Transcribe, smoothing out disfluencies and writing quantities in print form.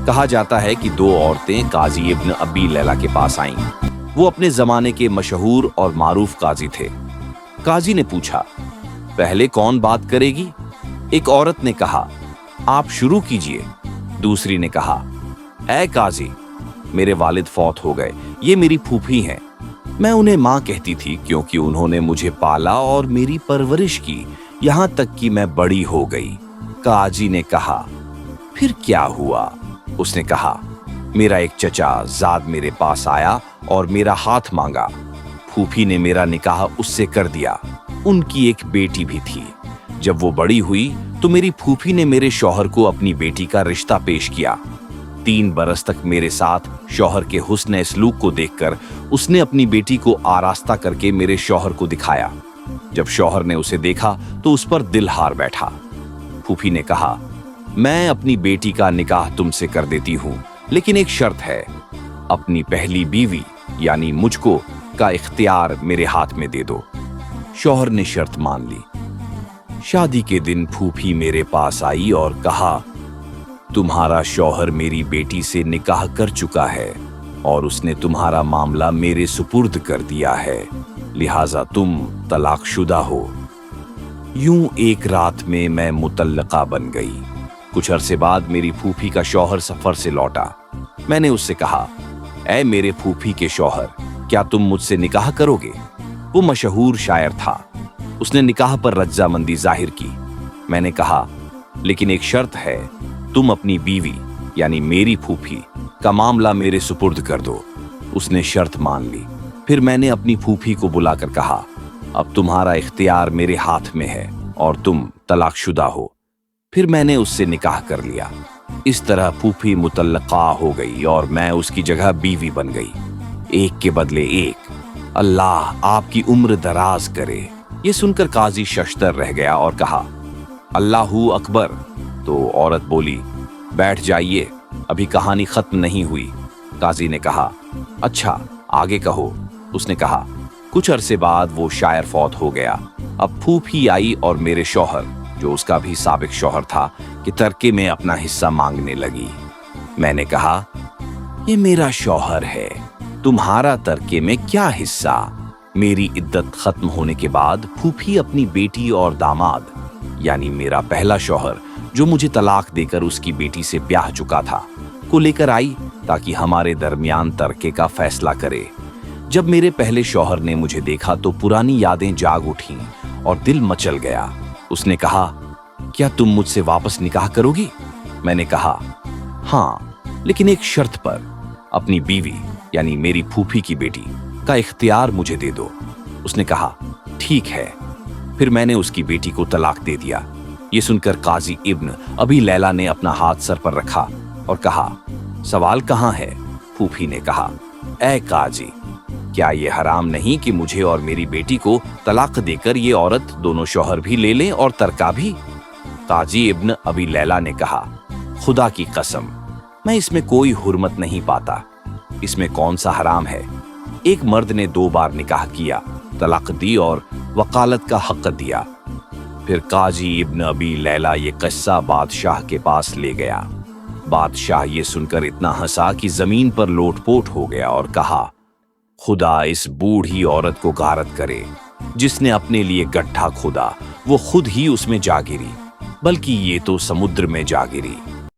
کہا جاتا ہے کہ دو عورتیں قاضی ابن ابی لیلا کے پاس آئیں۔ وہ اپنے زمانے کے مشہور اور معروف قاضی تھے۔ قاضی نے پوچھا، پہلے کون بات کرے گی؟ ایک عورت نے کہا، آپ شروع کیجئے۔ دوسری نے کہا، اے قاضی، میرے والد فوت ہو گئے، یہ میری پھوپھی ہیں۔ میں انہیں ماں کہتی تھی کیونکہ انہوں نے مجھے پالا اور میری پرورش کی یہاں تک کہ میں بڑی ہو گئی۔ قاضی نے کہا، پھر کیا ہوا؟ اس نے کہا، میرا ایک چچا زاد میرے پاس آیا اور میرا ہاتھ مانگا۔ پھوپھی نے میرا نکاح اس سے کر دیا۔ ان کی ایک بیٹی بھی تھی۔ جب وہ بڑی ہوئی تو میری پھوپھی نے میرے شوہر کو اپنی بیٹی کا رشتہ پیش کیا۔ 3 برس تک میرے ساتھ شوہر کے حسن سلوک کو دیکھ کر اس نے اپنی بیٹی کو آراستہ کر کے میرے شوہر کو دکھایا۔ جب شوہر نے اسے دیکھا تو اس پر دل ہار بیٹھا۔ پھوپھی نے کہا، میں اپنی بیٹی کا نکاح تم سے کر دیتی ہوں، لیکن ایک شرط ہے، اپنی پہلی بیوی یعنی مجھ کو کا اختیار میرے ہاتھ میں دے دو۔ شوہر نے شرط مان لی۔ شادی کے دن پھوپھی میرے پاس آئی اور کہا، تمہارا شوہر میری بیٹی سے نکاح کر چکا ہے اور اس نے تمہارا معاملہ میرے سپرد کر دیا ہے، لہٰذا تم طلاق شدہ ہو۔ یوں ایک رات میں میں مطلقہ بن گئی۔ کچھ عرصے بعد میری پھوپھی کا شوہر سفر سے لوٹا۔ میں نے اس سے کہا، اے میرے پھوپھی کے شوہر، کیا تم مجھ سے نکاح کرو گے؟ وہ مشہور شاعر تھا۔ اس نے نکاح پر رضامندی ظاہر کی۔ میں نے کہا، لیکن ایک شرط ہے، تم اپنی بیوی یعنی میری پھوپھی کا معاملہ میرے سپرد کر دو۔ اس نے شرط مان لی۔ پھر میں نے اپنی پھوپھی کو بلا کر کہا، اب تمہارا اختیار میرے ہاتھ میں ہے اور تم طلاق شدہ ہو۔ پھر میں نے اس سے نکاح کر لیا۔ اس طرح پھوپھی مطلقہ ہو گئی اور میں اس کی جگہ بیوی بن گئی۔ ایک کے بدلے ایک۔ اللہ آپ کی عمر دراز کرے۔ یہ سن کر قاضی ششدر رہ گیا اور کہا، اللہ اکبر۔ تو عورت بولی، بیٹھ جائیے، ابھی کہانی ختم نہیں ہوئی۔ قاضی نے کہا، اچھا آگے کہو۔ اس نے کہا، کچھ عرصے بعد وہ شاعر فوت ہو گیا۔ اب پھوپھی آئی اور میرے شوہر، جو اس کا بھی سابق شوہر تھا، کہ ترکے میں اپنا حصہ مانگنے لگی۔ میں نے کہا، یہ میرا شوہر ہے، تمہارا ترکے میں کیا حصہ؟ میری عدت ختم ہونے کے بعد پھوپھی اپنی بیٹی اور داماد یعنی میرا پہلا شوہر، جو مجھے طلاق دے کر اس کی بیٹی سے بیاہ چکا تھا، کو لے کر آئی تاکہ ہمارے درمیان ترکے کا فیصلہ کرے۔ جب میرے پہلے شوہر نے مجھے دیکھا تو پرانی یادیں جاگ اٹھیں اور دل مچل گیا۔ اس نے کہا، کیا تم مجھ سے واپس نکاح کرو گی؟ میں نے کہا، ہاں، لیکن ایک شرط پر، اپنی بیوی یعنی میری پھوپھی کی بیٹی کا اختیار مجھے دے دو۔ اس نے کہا، ٹھیک ہے۔ پھر میں نے اس کی بیٹی کو طلاق دے دیا۔ یہ سن کر قاضی ابن ابی لیلا نے اپنا ہاتھ سر پر رکھا اور کہا، سوال کہاں ہے؟ پھوپھی نے کہا، اے قاضی، کیا یہ حرام نہیں کہ مجھے اور میری بیٹی کو طلاق دے کر یہ عورت دونوں شوہر بھی لے لیں اور ترکہ بھی؟ قاضی ابن ابی لیلا نے کہا، خدا کی قسم، میں اس میں کوئی حرمت نہیں پاتا۔ اس میں کون سا حرام ہے؟ ایک مرد نے 2 بار نکاح کیا، طلاق دی اور وکالت کا حق دیا۔ پھر قاضی ابن ابی لیلا یہ قصہ بادشاہ کے پاس لے گیا۔ بادشاہ یہ سن کر اتنا ہنسا کہ زمین پر لوٹ پوٹ ہو گیا اور کہا، خدا اس بوڑھی عورت کو غارت کرے، جس نے اپنے لیے گڈھا کھودا وہ خود ہی اس میں جا گری، بلکہ یہ تو سمندر میں جا گری۔